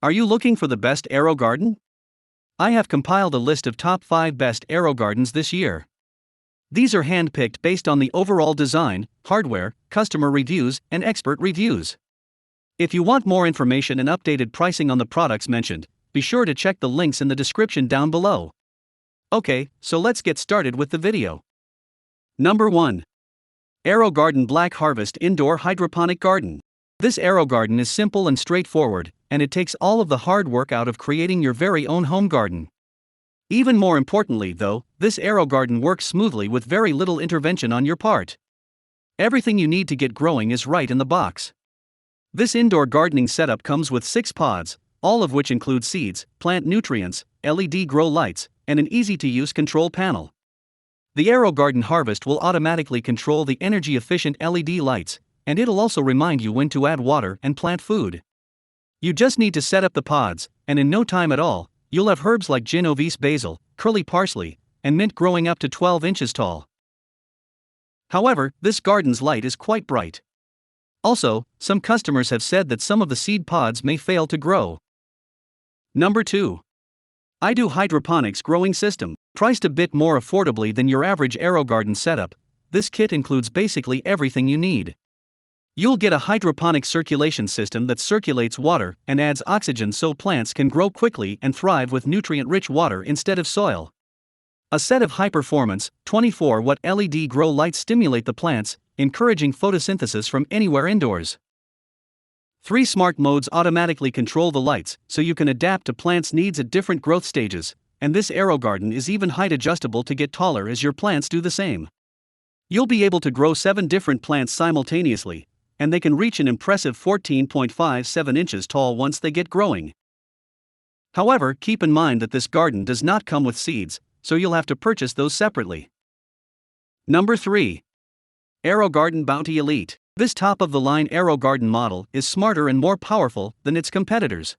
Are you looking for the best Aerogarden? I have compiled a list of top 5 best Aerogardens this year. These are handpicked based on the overall design, hardware, customer reviews, and expert reviews. If you want more information and updated pricing on the products mentioned, be sure to check the links in the description down below. Okay, so let's get started with the video. Number 1. Aerogarden Black Harvest Indoor Hydroponic Garden. This Aerogarden is simple and straightforward, and it takes all of the hard work out of creating your very own home garden. Even more importantly though, this Aerogarden works smoothly with very little intervention on your part. Everything you need to get growing is right in the box. This indoor gardening setup comes with 6 pods, all of which include seeds, plant nutrients, LED grow lights, and an easy-to-use control panel. The Aerogarden Harvest will automatically control the energy-efficient LED lights, and it'll also remind you when to add water and plant food. You just need to set up the pods, and in no time at all, you'll have herbs like Genovese basil, curly parsley, and mint growing up to 12 inches tall. However, this garden's light is quite bright. Also, some customers have said that some of the seed pods may fail to grow. Number 2. Hydroponics Growing System. Priced a bit more affordably than your average Aerogarden setup, this kit includes basically everything you need. You'll get a hydroponic circulation system that circulates water and adds oxygen so plants can grow quickly and thrive with nutrient-rich water instead of soil. A set of high-performance, 24-watt LED grow lights stimulate the plants, encouraging photosynthesis from anywhere indoors. 3 smart modes automatically control the lights, so you can adapt to plants' needs at different growth stages, and this Aerogarden is even height adjustable to get taller as your plants do the same. You'll be able to grow 7 different plants simultaneously, and they can reach an impressive 14.57 inches tall once they get growing. However, keep in mind that this garden does not come with seeds, so you'll have to purchase those separately. Number 3. Aerogarden Bounty Elite. This top-of-the-line Aerogarden model is smarter and more powerful than its competitors.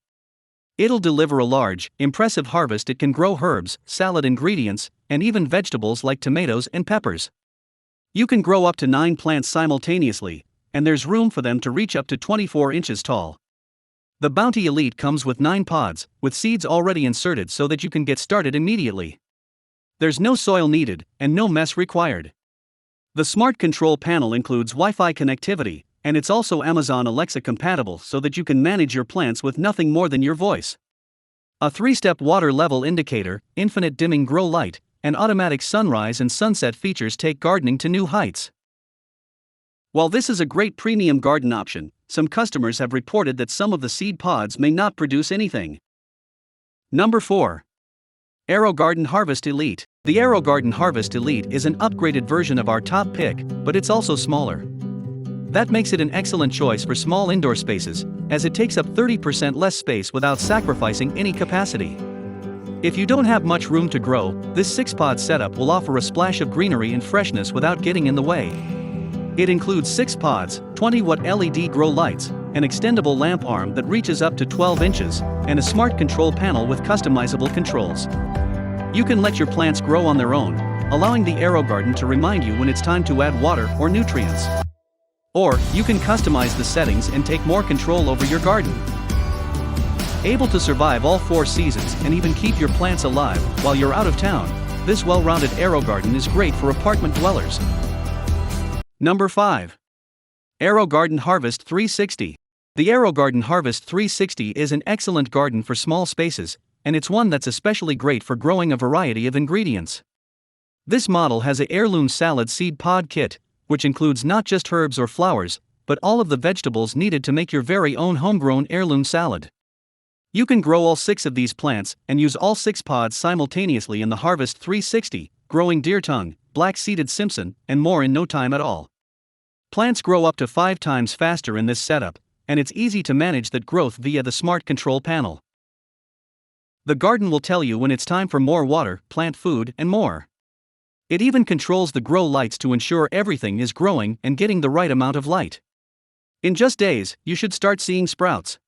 It'll deliver a large, impressive harvest. It can grow herbs, salad ingredients, and even vegetables like tomatoes and peppers. You can grow up to 9 plants simultaneously, and there's room for them to reach up to 24 inches tall. The Bounty Elite comes with 9 pods, with seeds already inserted so that you can get started immediately. There's no soil needed, and no mess required. The smart control panel includes Wi-Fi connectivity, and it's also Amazon Alexa compatible so that you can manage your plants with nothing more than your voice. A 3-step water level indicator, infinite dimming grow light, and automatic sunrise and sunset features take gardening to new heights. While this is a great premium garden option, some customers have reported that some of the seed pods may not produce anything. Number 4. Aerogarden Harvest Elite. The Aerogarden Harvest Elite is an upgraded version of our top pick, but it's also smaller. That makes it an excellent choice for small indoor spaces, as it takes up 30% less space without sacrificing any capacity. If you don't have much room to grow, this 6-pod setup will offer a splash of greenery and freshness without getting in the way. It includes 6 pods, 20-watt LED grow lights, an extendable lamp arm that reaches up to 12 inches, and a smart control panel with customizable controls. You can let your plants grow on their own, allowing the Aerogarden to remind you when it's time to add water or nutrients. Or, you can customize the settings and take more control over your garden. Able to survive all 4 seasons and even keep your plants alive while you're out of town, this well-rounded Aerogarden is great for apartment dwellers. Number 5. Aerogarden Harvest 360. The Aerogarden Harvest 360 is an excellent garden for small spaces, and it's one that's especially great for growing a variety of ingredients. This model has an heirloom salad seed pod kit, which includes not just herbs or flowers, but all of the vegetables needed to make your very own homegrown heirloom salad. You can grow all 6 of these plants and use all 6 pods simultaneously in the Harvest 360, growing deer tongue, black-seeded Simpson, and more in no time at all. Plants grow up to 5 times faster in this setup, and it's easy to manage that growth via the smart control panel. The garden will tell you when it's time for more water, plant food, and more. It even controls the grow lights to ensure everything is growing and getting the right amount of light. In just days, you should start seeing sprouts.